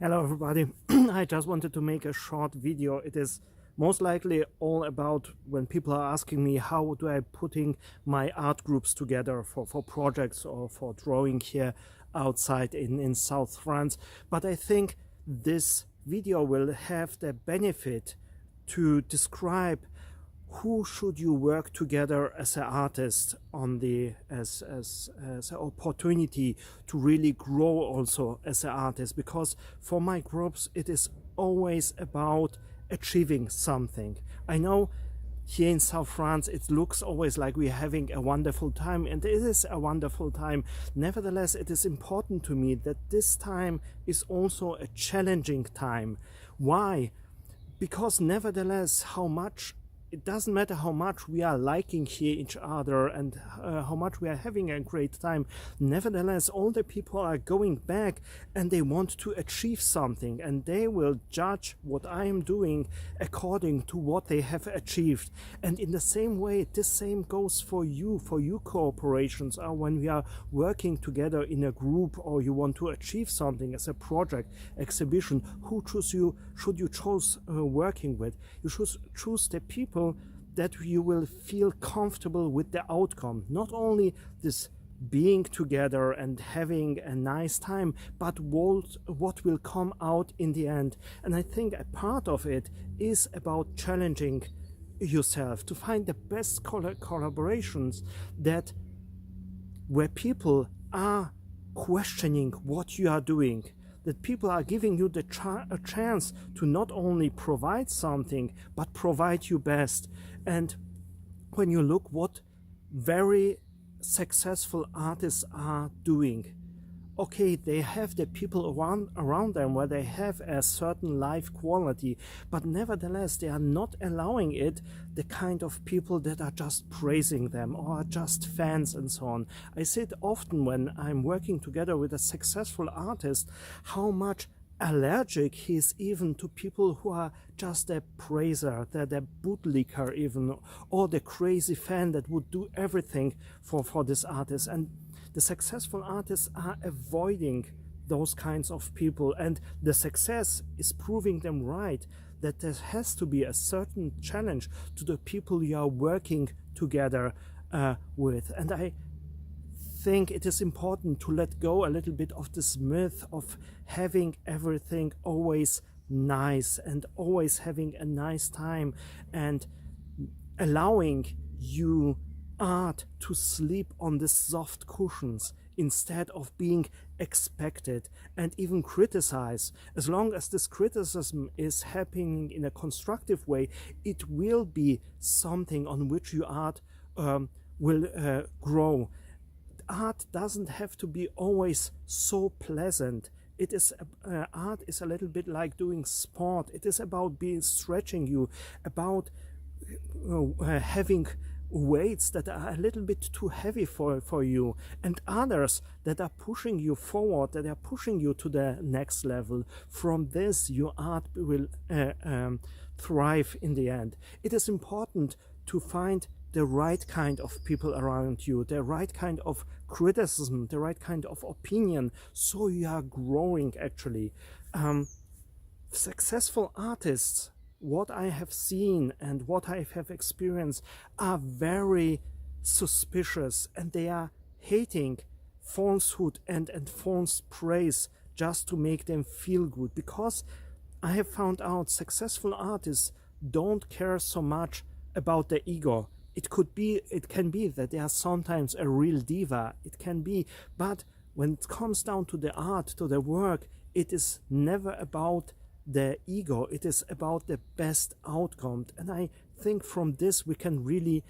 Hello everybody. I just wanted to make a short video. It is most likely all about when people are asking me how do I putting my art groups together for projects or for drawing here outside in South France. But I think this video will have the benefit to describe who should you work together as an artist on the as an opportunity to really grow also as an artist, because for my groups it is always about achieving something. I know here in South France it looks always like we're having a wonderful time, and it is a wonderful time. Nevertheless, it is important to me that this time is also a challenging time. Why? Because nevertheless, it doesn't matter how much we are liking here each other and how much we are having a great time. Nevertheless, all the people are going back and they want to achieve something, and they will judge what I am doing according to what they have achieved. And in the same way, this same goes for you cooperations, or when we are working together in a group or you want to achieve something as a project, exhibition. Who should you choose working with? You should choose the people that you will feel comfortable with the outcome. Not only this being together and having a nice time, but what will come out in the end. And I think a part of it is about challenging yourself to find the best collaborations where people are questioning what you are doing, that people are giving you a chance to not only provide something, but provide you best. And when you look what very successful artists are doing, okay, they have the people around them where they have a certain life quality, but nevertheless they are not allowing it the kind of people that are just praising them or are just fans and so on. I see it often when I'm working together with a successful artist, how much allergic he is even to people who are just a praiser, the bootlicker even, or the crazy fan that would do everything for this artist. And the successful artists are avoiding those kinds of people, and the success is proving them right, that there has to be a certain challenge to the people you are working together with. And I think it is important to let go a little bit of this myth of having everything always nice and always having a nice time, and allowing you art to sleep on the soft cushions instead of being expected and even criticized. As long as this criticism is happening in a constructive way, it will be something on which your art will grow. Art doesn't have to be always so pleasant. It is art is a little bit like doing sport. It is about stretching you, about having weights that are a little bit too heavy for you, and others that are pushing you forward, that are pushing you to the next level. From this, your art will thrive in the end. It is important to find the right kind of people around you, the right kind of criticism, the right kind of opinion, so you are growing actually. Successful artists, what I have seen and what I have experienced, are very suspicious, and they are hating falsehood and false praise just to make them feel good. Because I have found out successful artists don't care so much about the ego. It can be that they are sometimes a real diva, it can be, but when it comes down to the art, to the work, it is never about the ego, it is about the best outcome. And I think from this we can really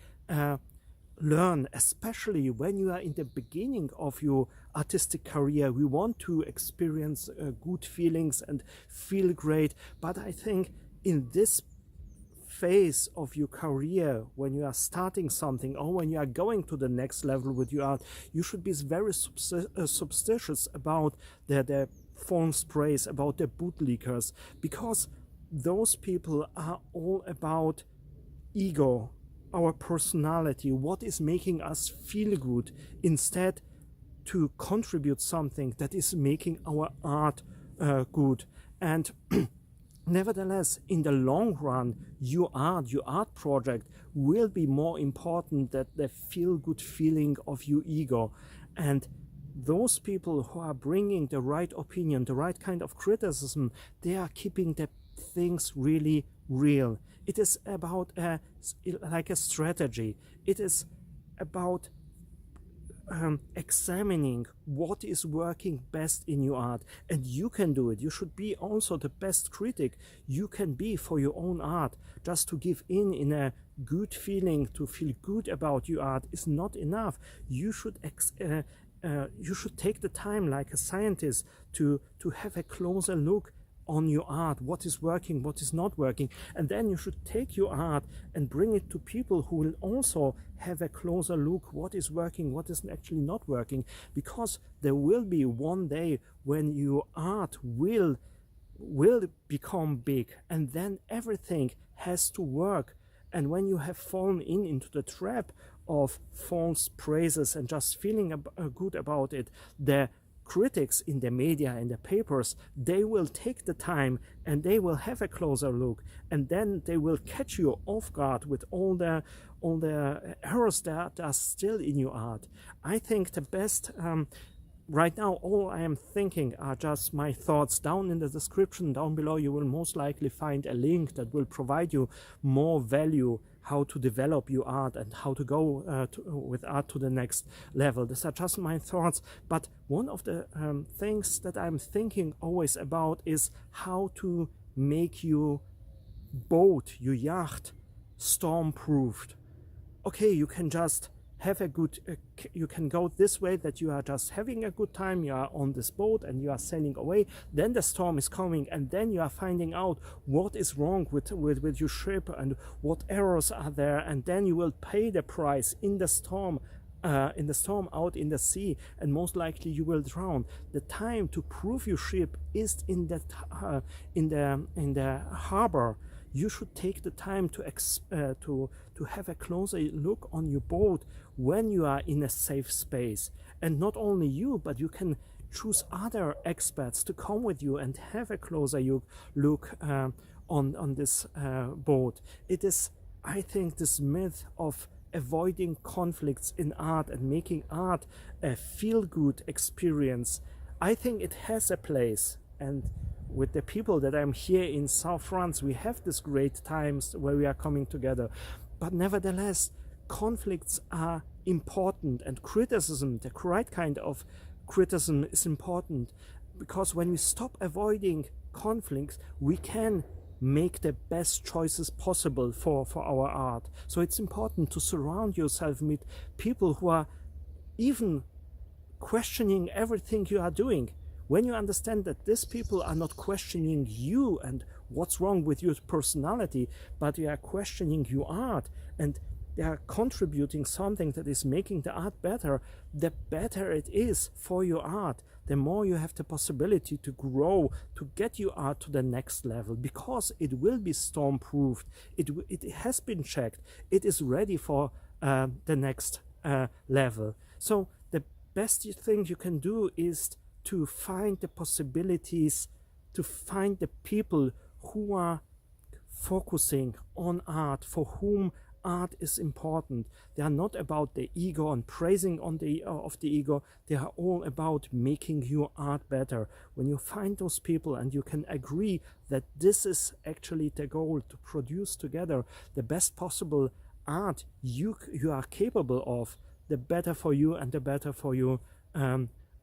learn, especially when you are in the beginning of your artistic career. We want to experience good feelings and feel great, but I think in this phase of your career, when you are starting something or when you are going to the next level with your art, you should be very substitious about the false praise, about the bootlickers, because those people are all about ego, our personality, what is making us feel good, instead to contribute something that is making our art good. And nevertheless, in the long run, your art project will be more important than the feel-good feeling of your ego. And those people who are bringing the right opinion, the right kind of criticism, they are keeping the things really real. It is about like a strategy. It is about examining what is working best in your art, and you can do it. You should be also the best critic you can be for your own art. Just to give in a good feeling, to feel good about your art is not enough. You should take the time, like a scientist, to have a closer look on your art, what is working, what is not working, and then you should take your art and bring it to people who will also have a closer look what is working, what is actually not working, because there will be one day when your art will become big, and then everything has to work. And when you have fallen into the trap of false praises and just feeling good about it, the critics in the media and the papers, they will take the time and they will have a closer look, and then they will catch you off guard with all the errors that are still in your art. I think the best right now, all I am thinking are just my thoughts. Down in the description down below, you will most likely find a link that will provide you more value, how to develop your art and how to go with art to the next level. These are just my thoughts, but one of the things that I'm thinking always about is how to make your boat, your yacht, storm-proofed. Okay, you can just have a good, you can go this way, that you are just having a good time, you are on this boat and you are sailing away, then the storm is coming, and then you are finding out what is wrong with your ship and what errors are there, and then you will pay the price in the storm out in the sea, and most likely you will drown. The time to prove your ship is in the harbor. You should take the time to have a closer look on your boat when you are in a safe space. And not only you, but you can choose other experts to come with you and have a closer look on this boat. It is, I think, this myth of avoiding conflicts in art and making art a feel-good experience, I think it has a place. And with the people that I'm here in South France, we have these great times where we are coming together. But nevertheless, conflicts are important, and criticism, the right kind of criticism, is important, because when we stop avoiding conflicts, we can make the best choices possible for our art. So it's important to surround yourself with people who are even questioning everything you are doing. When you understand that these people are not questioning you and what's wrong with your personality, but they are questioning your art, and they are contributing something that is making the art better, the better it is for your art. The more you have the possibility to grow, to get your art to the next level, because it will be storm-proofed. It has been checked. It is ready for the next level. So the best thing you can do is to find the possibilities, to find the people who are focusing on art, for whom art is important. They are not about the ego and praising of the ego. They are all about making your art better. When you find those people and you can agree that this is actually the goal, to produce together the best possible art you are capable of, the better for you and the better for your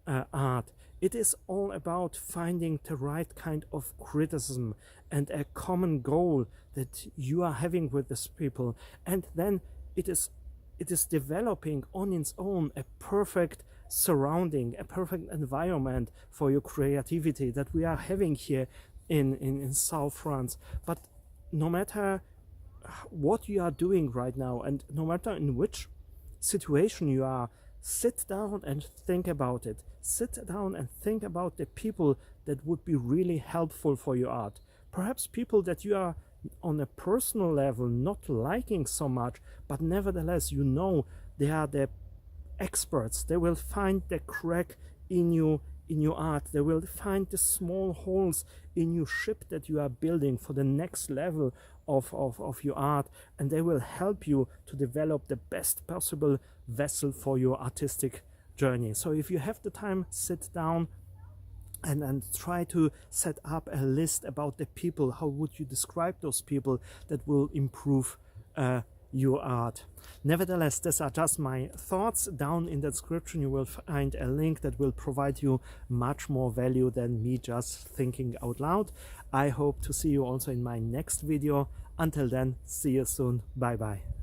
art. It is all about finding the right kind of criticism and a common goal that you are having with these people, and then it is developing on its own a perfect surrounding, a perfect environment for your creativity that we are having here in South France. But no matter what you are doing right now, and no matter in which situation you are, sit down and think about it. Sit down and think about the people that would be really helpful for your art. Perhaps people that you are on a personal level not liking so much, but nevertheless you know they are the experts. They will find the crack in your in your art. They will find the small holes in your ship that you are building for the next level of your art, and they will help you to develop the best possible vessel for your artistic journey. So if you have the time, sit down and try to set up a list about the people. How would you describe those people that will improve your art? Nevertheless, these are just my thoughts. Down in the description you will find a link that will provide you much more value than me just thinking out loud. I hope to see you also in my next video. Until then, see you soon. Bye bye.